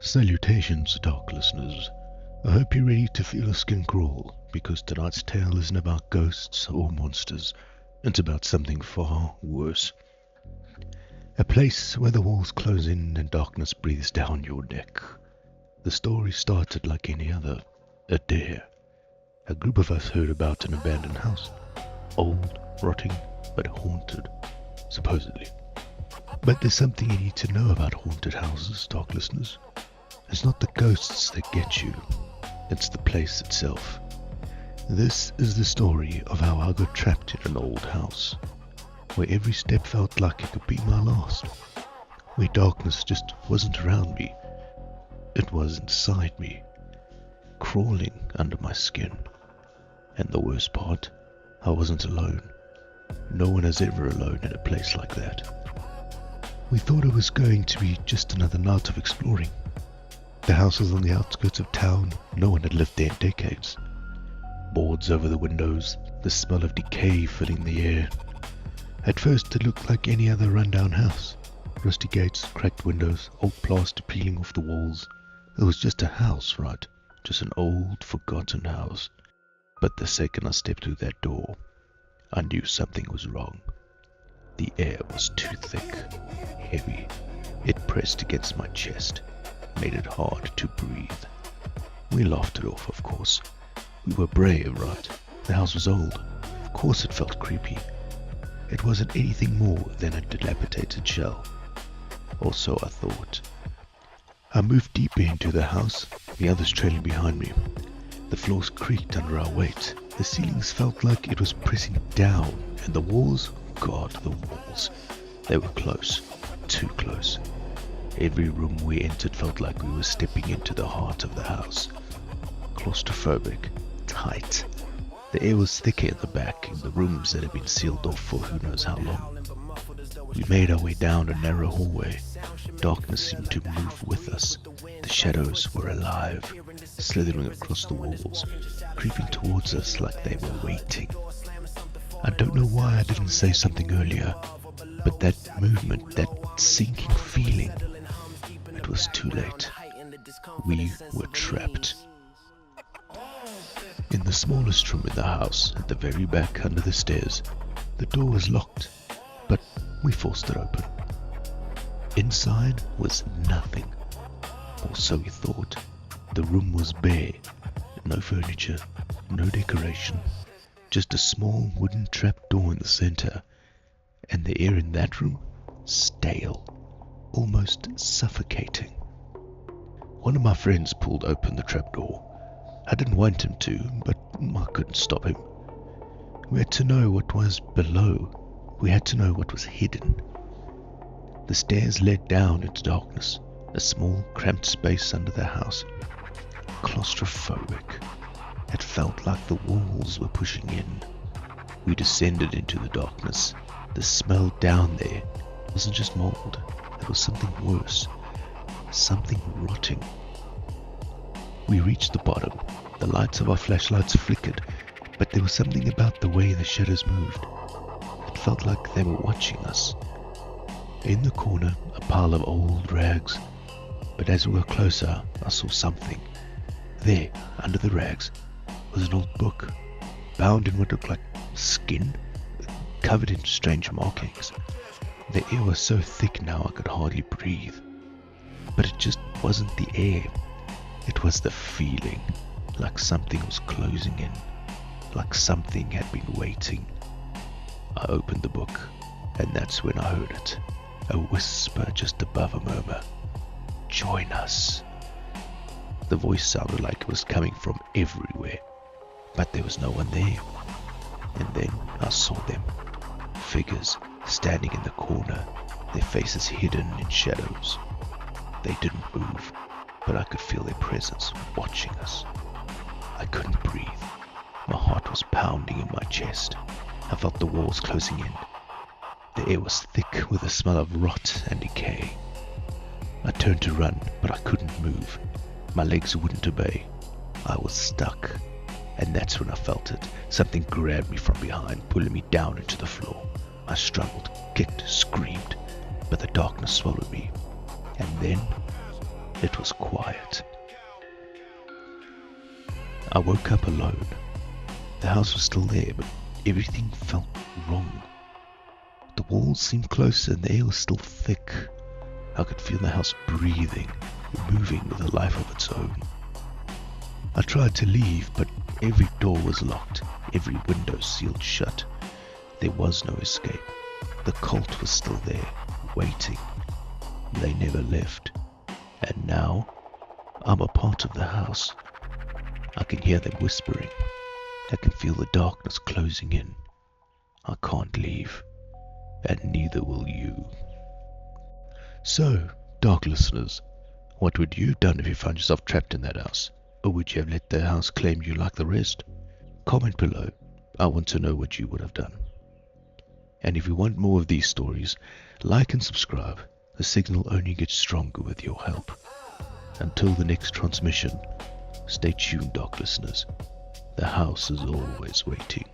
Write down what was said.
Salutations, dark listeners. I hope you're ready to feel a skin crawl, because tonight's tale isn't about ghosts or monsters. It's about something far worse. A place where the walls close in and darkness breathes down your neck. The story started like any other, a dare. A group of us heard about an abandoned house. Old, rotting, but haunted, supposedly. But there's something you need to know about haunted houses, dark listeners. It's not the ghosts that get you, it's the place itself. This is the story of how I got trapped in an old house, where every step felt like it could be my last, where darkness just wasn't around me, it was inside me, crawling under my skin. And the worst part, I wasn't alone. No one is ever alone in a place like that. We thought it was going to be just another night of exploring. The house was on the outskirts of town. No one had lived there in decades. Boards over the windows, the smell of decay filling the air. At first it looked like any other rundown house. Rusty gates, cracked windows, old plaster peeling off the walls. It was just a house, right? Just an old, forgotten house. But the second I stepped through that door, I knew something was wrong. The air was too thick, heavy. It pressed against my chest, made it hard to breathe. We laughed it off, of course. We were brave, right? The house was old. Of course it felt creepy. It wasn't anything more than a dilapidated shell. Or so I thought. I moved deeper into the house, the others trailing behind me. The floors creaked under our weight. The ceilings felt like it was pressing down, and the walls, God, the walls. They were close, too close. Every room we entered felt like we were stepping into the heart of the house. Claustrophobic, tight. The air was thicker at the back in the rooms that had been sealed off for who knows how long. We made our way down a narrow hallway. Darkness seemed to move with us. The shadows were alive, slithering across the walls, creeping towards us like they were waiting. I don't know why I didn't say something earlier, but that movement, that sinking feeling, it was too late. We were trapped. In the smallest room in the house, at the very back under the stairs, the door was locked, but we forced it open. Inside was nothing, or so we thought. The room was bare, no furniture, no decoration, just a small wooden trapdoor in the center, and the air in that room, stale, almost suffocating. One of my friends pulled open the trapdoor. I didn't want him to, but I couldn't stop him. We had to know what was below. We had to know what was hidden. The stairs led down into darkness, a small, cramped space under the house. Claustrophobic. It felt like the walls were pushing in. We descended into the darkness. The smell down there wasn't just mold. It was something worse. Something rotting. We reached the bottom. The lights of our flashlights flickered, but there was something about the way the shadows moved. It felt like they were watching us. In the corner, a pile of old rags. But as we got closer, I saw something. There, under the rags, was an old book, bound in what looked like skin, covered in strange markings. The air was so thick now I could hardly breathe. But it just wasn't the air. It was the feeling, like something was closing in, like something had been waiting. I opened the book, and that's when I heard it. A whisper just above a murmur. Join us. The voice sounded like it was coming from everywhere, but there was no one there. And then I saw them. Figures standing in the corner, their faces hidden in shadows. They didn't move, but I could feel their presence watching us. I couldn't breathe. My heart was pounding in my chest. I felt the walls closing in. The air was thick with the smell of rot and decay. I turned to run, but I couldn't move. My legs wouldn't obey. I was stuck. And that's when I felt it. Something grabbed me from behind, pulling me down into the floor. I struggled, kicked, screamed, but the darkness swallowed me. And then It was quiet. I woke up alone. The house was still there, but everything felt wrong. The walls seemed closer and the air was still thick. I could feel the house breathing, moving with a life of its own. I tried to leave, but every door was locked, every window sealed shut. There was no escape. The cult was still there, waiting. They never left. And now, I'm a part of the house. I can hear them whispering. I can feel the darkness closing in. I can't leave, and neither will you. So, dark listeners, what would you have done if you found yourself trapped in that house? Or would you have let the house claim you like the rest? Comment below. I want to know what you would have done. And if you want more of these stories, like and subscribe. The signal only gets stronger with your help. Until the next transmission, stay tuned, dark listeners. The house is always waiting.